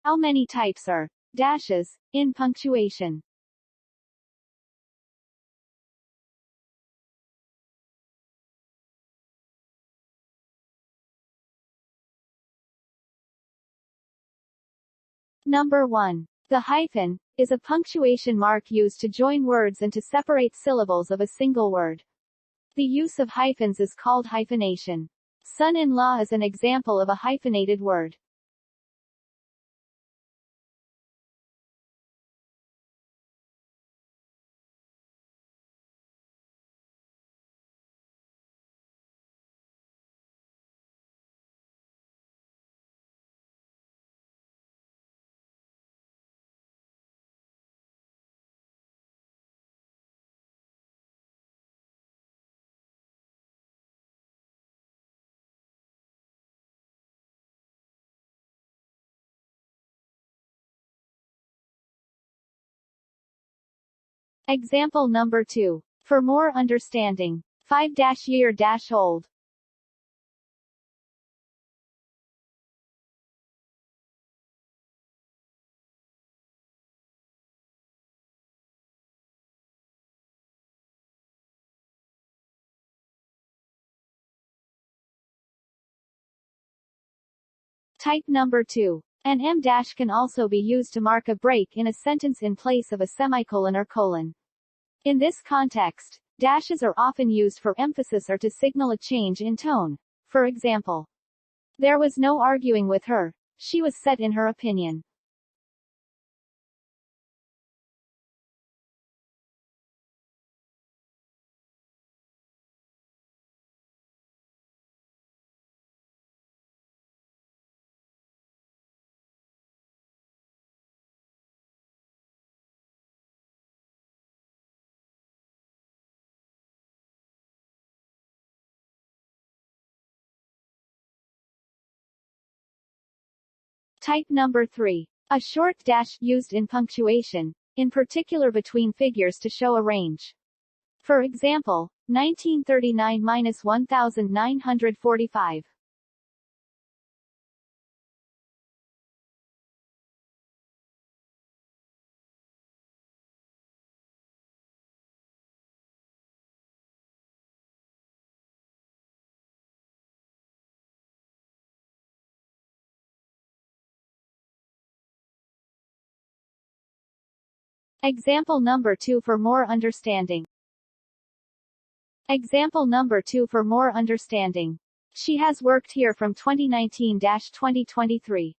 How many types are dashes in punctuation? Number 1. The hyphen is a punctuation mark used to join words and to separate syllables of a single word. The use of hyphens is called hyphenation. Son-in-law is an example of a hyphenated word. Example number 2. For more understanding. 5-year-old. Type number 2. An em dash can also be used to mark a break in a sentence in place of a semicolon or colon. In this context, dashes are often used for emphasis or to signal a change in tone. For example, there was no arguing with her. She was set in her opinion. Type number 3. A short dash, used in punctuation, in particular between figures to show a range. For example, 1939–1945. Example number 2 for more understanding. Example number 2 for more understanding. She has worked here from 2019–2023.